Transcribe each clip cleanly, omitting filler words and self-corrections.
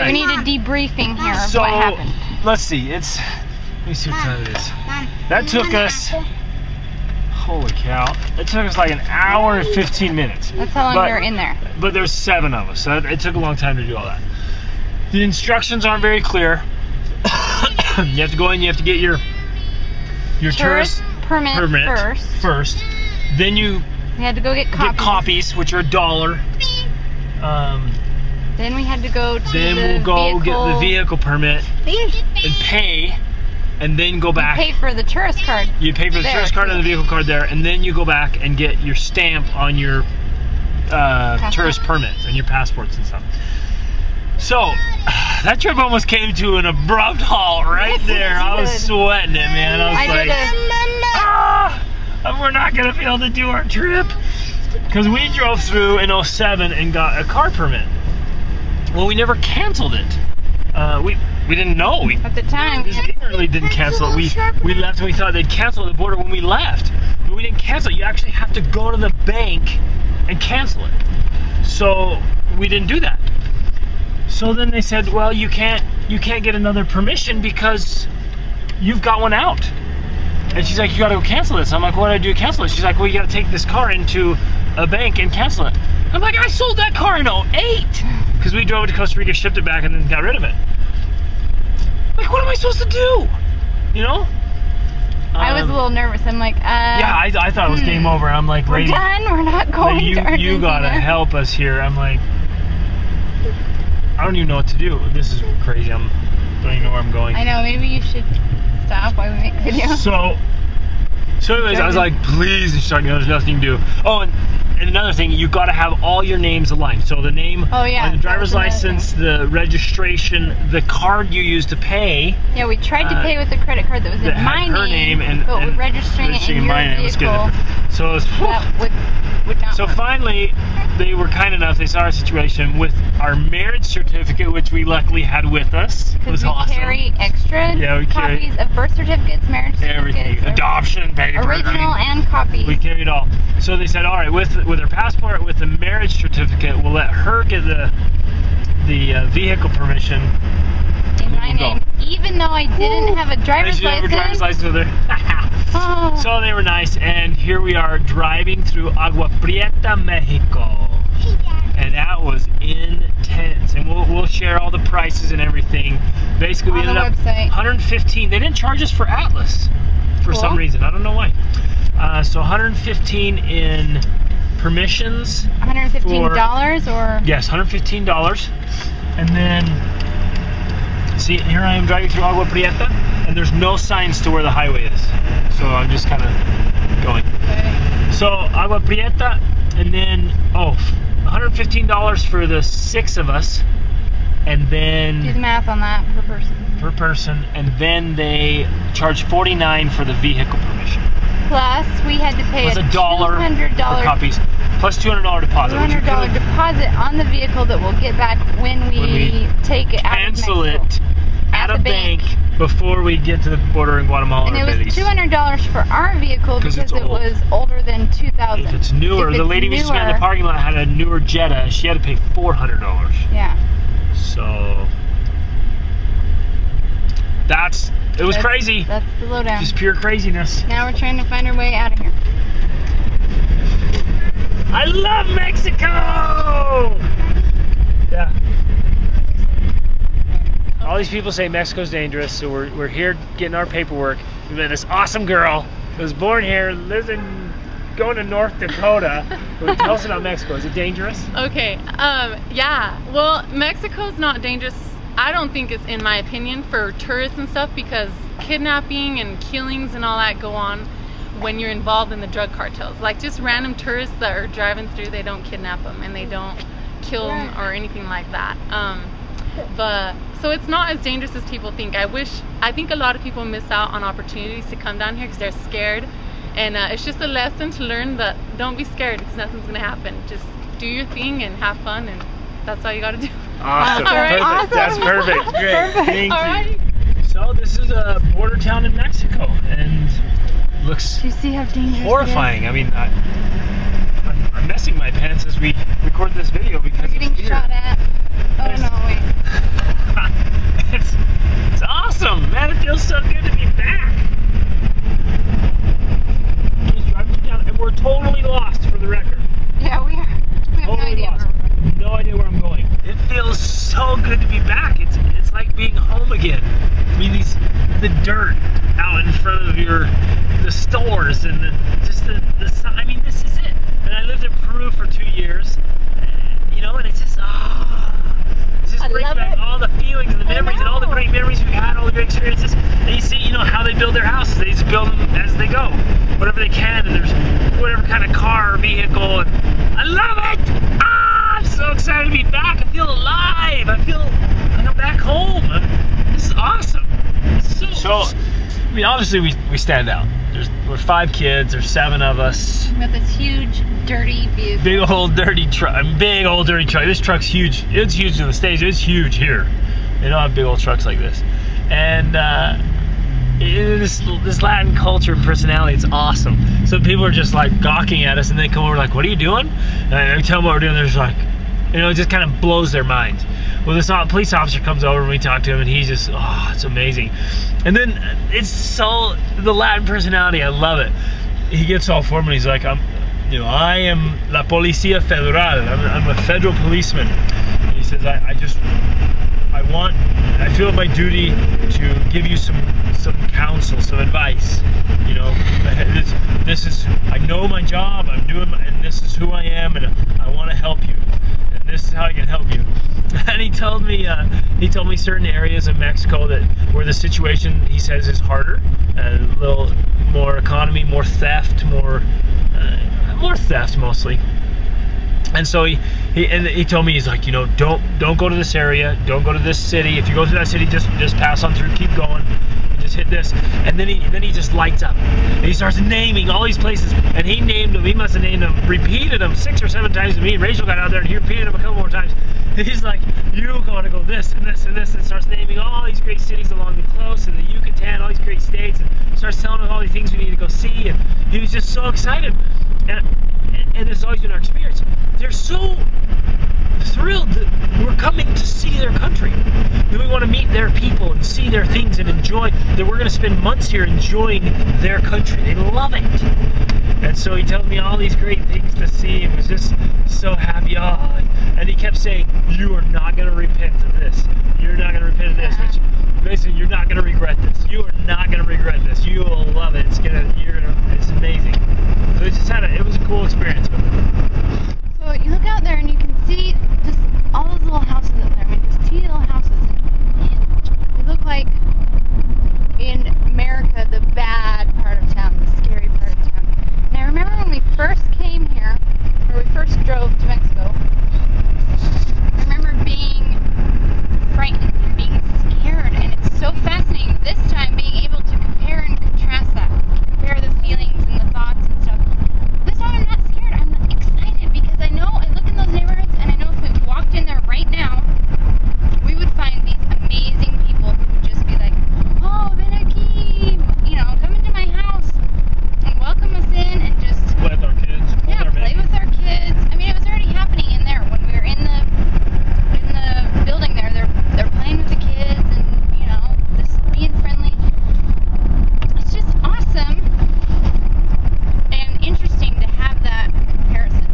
Okay, we need a debriefing here of So, what happened. let's see. Let me see what time it is. That took us. Holy cow! It took us like an hour and 15 minutes. That's how long we were in there. But there's 7 of us, so it took a long time to do all that. The instructions aren't very clear. You have to go in. You have to get your tourist permit first. Then we had to go get copies, which are $1. Then we had to go to Then we'll go get the vehicle permit and pay, and then go back. You pay for the tourist card. You pay for the tourist card and the vehicle card there, and then you go back and get your stamp on your tourist permits and your passports and stuff. So that trip almost came to an abrupt halt right there. I was sweating it, man. I was like, we're not gonna be able to do our trip because we drove through in 07 and got a car permit. Well, we never canceled it. We didn't know. At the time, we just ignorantly didn't cancel it. We left and we thought they'd cancel at the border when we left, but we didn't cancel it. You actually have to go to the bank and cancel it. So we didn't do that. So then they said, well, you can't get another permission because you've got one out. And she's like, you gotta go cancel this. I'm like, what do I do to cancel it? She's like, well, you gotta take this car into a bank and cancel it. I'm like, I sold that car in 08 because we drove it to Costa Rica, shipped it back, and then got rid of it. Like, what am I supposed to do? You know? I was a little nervous. I'm like, yeah, I thought it was game over. I'm like, we're done. We're not going to Argentina. You gotta help us here. I'm like, I don't even know what to do. This is crazy. Don't even know where I'm going. I know. Maybe you should stop while we make videos. So anyways, I was like, please, and she's like, no, there's nothing to do. Oh, and another thing, you got to have all your names aligned. So the name on the driver's license, the registration, the card you use to pay. Yeah, we tried to pay with a credit card that was in my name, but we're registering it in your vehicle. So it was, that would not work. Finally, they were kind enough. They saw our situation with our marriage certificate, which we luckily had with us. It was awesome. We carry extra copies of birth certificates, marriage certificates, everything, adoption, paper, original and copies. We carried it all. So they said, all right, with her passport, with the marriage certificate, we'll let her get the vehicle permission. In my name, even though I didn't have a driver's license. She didn't have a driver's license with her. So they were nice, and here we are driving through Agua Prieta, Mexico. And that was intense. And we'll share all the prices and everything. Basically, we ended up $115. They didn't charge us for Atlas for some reason. I don't know why. So $115 in permissions. $115 or? Yes, $115. And then, see, here I am driving through Agua Prieta, and there's no signs to where the highway is. So I'm just kind of going. Okay. So Agua Prieta, and then, $115 for the 6 of us. And then do the math on that per person. And then they charge $49 for the vehicle permission. Plus, we had to pay a $200 for copies, plus $200 deposit. $200 deposit on the vehicle that we'll get back when we take it out of Mexico. Cancel it at a bank before we get to the border in Guatemala. And it was $200 for our vehicle because it was older than 2000. If it's newer, the lady we just met in the parking lot had a newer Jetta. She had to pay $400. Yeah. So it was crazy. That's the lowdown. Just pure craziness. Now we're trying to find our way out of here. I love Mexico! Yeah. All these people say Mexico's dangerous, so we're here getting our paperwork. We met this awesome girl who was born here, lives going to North Dakota. Tell us about Mexico. Is it dangerous? Okay. Yeah. Well, Mexico's not dangerous. I don't think it's, in my opinion, for tourists and stuff, because kidnapping and killings and all that go on when you're involved in the drug cartels. Like, just random tourists that are driving through, they don't kidnap them and they don't kill them or anything like that. So it's not as dangerous as people think. I think a lot of people miss out on opportunities to come down here because they're scared. And it's just a lesson to learn that don't be scared because nothing's going to happen. Just do your thing and have fun, and that's all you got to do. Awesome. Right. Perfect. That's perfect. Great. Thank you. Right. So this is a border town in Mexico, and looks do you see how dangerous horrifying. I mean, I'm messing my pants as we record this video because we're getting shot at. Oh no, wait. the dirt out in front of the stores and I mean, this is it. And I lived in Peru for 2 years, you know, and it's just brings back all the feelings and the memories and all the great memories we had, all the great experiences. And you see, you know, how they build their houses. They just build them as they go, whatever they can, and there's whatever kind of car or vehicle, and I love it! I'm so excited to be back. I feel alive. I feel like I'm back home. This is awesome. So, I mean, obviously we stand out. We're 5 kids. There's 7 of us. We got this huge, dirty vehicle. Big old dirty truck. Big old dirty truck. This truck's huge. It's huge in the States. It's huge here. They don't have big old trucks like this. And this Latin culture and personality, it's awesome. So people are just like gawking at us, and they come over like, "What are you doing?" And we tell them what we're doing. They're just like, you know, it just kind of blows their minds. Well, this police officer comes over and we talk to him, and he's just, oh, it's amazing. And then it's so, the Latin personality, I love it. He gets all formal, he's like, I am la Policía Federal. I'm a federal policeman. And he says, I feel my duty to give you some counsel, some advice. You know, this is, I know my job, and this is who I am, and I want to help you. This is how I can help you. And he told me certain areas of Mexico where the situation, he says, is harder, a little more economy, more theft, more theft mostly. And so he told me, he's like, you know, don't go to this area, don't go to this city. If you go to that city, just pass on through, keep going. Just hit this, and then he just lights up, and he starts naming all these places, and he named them. He must have named them, repeated them 6 or 7 times to me. And Rachel got out there and he repeated them a couple more times. And he's like, "You gotta go this and this and this," and starts naming all these great cities along the coast and the Yucatan, all these great states, and starts telling us all these things we need to go see. And he was just so excited, and it's always been our experience. They're so thrilled that we're coming to see their country. We want to meet their people and see their things and enjoy that we're going to spend months here enjoying their country. They love it. And so he tells me all these great things to see, and was just so happy. Oh, and he kept saying, "You are not going to repent of this. You're not going to repent of this." Which basically, you're not going to regret this. You are not going to regret this. You will love it. It's amazing. So it was a cool experience. So you look out there and you can see just all those little houses up there. I mean, just teeny little houses. They look like in America, the bad part of town, the scary part of town. And I remember when we first came here, or we first drove to Mexico, I remember being frightened and being scared, and it's so fascinating this time being able to compare and contrast that, compare the feelings and the thoughts and stuff. This time I'm not scared, I'm excited, because I know, I look in those neighborhoods and I know if we walked in there right now, we would find these amazing people who would just be like, "Oh, ven aquí," you know, come into my house and welcome us in and just play with our kids. Yeah, play with our kids. I mean, it was already happening in there when we were in the building there. They're playing with the kids and, you know, just being friendly. It's just awesome and interesting to have that comparison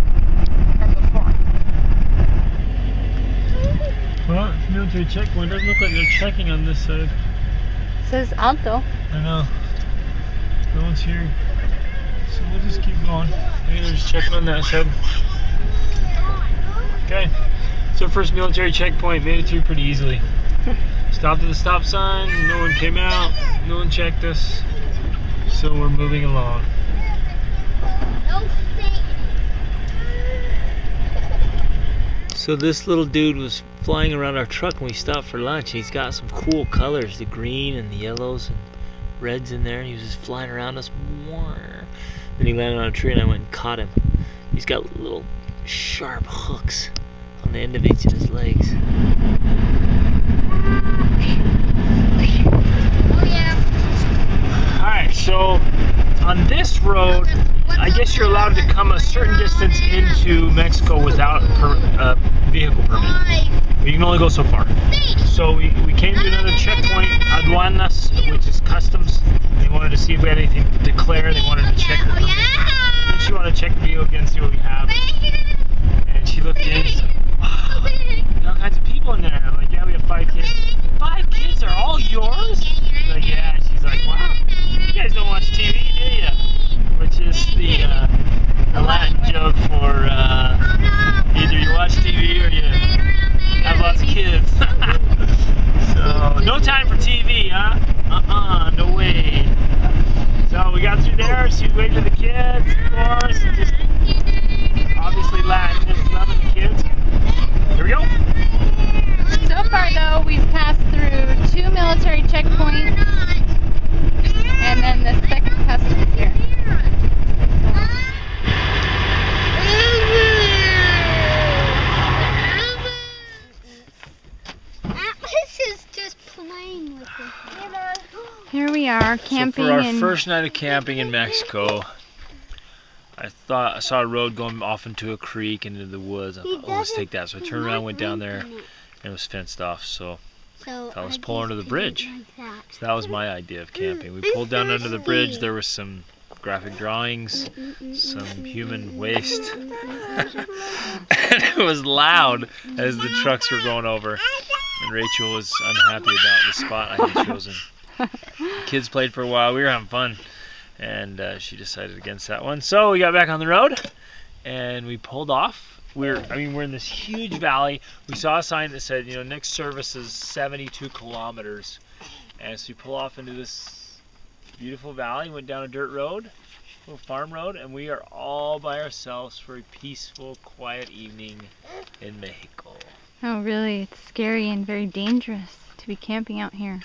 from before. Well, military checkpoint. Doesn't look like they're checking on this side. It says alto. I know. No one's here. So we'll just keep going. Maybe they're just checking on that side. Okay. So first military checkpoint, made it through pretty easily. Stopped at the stop sign, no one came out, no one checked us. So we're moving along. So this little dude was flying around our truck when we stopped for lunch. He's got some cool colors, the green and the yellows and reds in there. He was just flying around us. Then he landed on a tree and I went and caught him. He's got little sharp hooks on the end of each of his legs. Oh yeah. Alright, so on this road, I guess you're allowed to come a certain distance into Mexico without a vehicle permit. But you can only go so far. So we came to another checkpoint, aduanas, which is customs. They wanted to see if we had anything to declare. They wanted to check the permit. And she wanted to check the vehicle again, see what we have. And she looked in and said, "Wow, all kinds of people in there." I'm like, "Yeah, we have 5 kids." 5 kids are all yours? Like, yeah. our camping. So for our first night of camping in Mexico, I saw a road going off into a creek and into the woods. I thought, oh, let's take that. So I turned around, went down there, and it was fenced off. So I was pulling under the bridge. So that was my idea of camping. We pulled down under the bridge. There was some graphic drawings, some human waste, and it was loud as the trucks were going over. And Rachel was unhappy about the spot I had chosen. Kids played for a while. We were having fun, and she decided against that one. So we got back on the road, and we pulled off. We're in this huge valley. We saw a sign that said, next service is 72 kilometers. And so we pull off into this beautiful valley, went down a dirt road, a little farm road, and we are all by ourselves for a peaceful, quiet evening in Mexico. Oh, really? It's scary and very dangerous to be camping out here.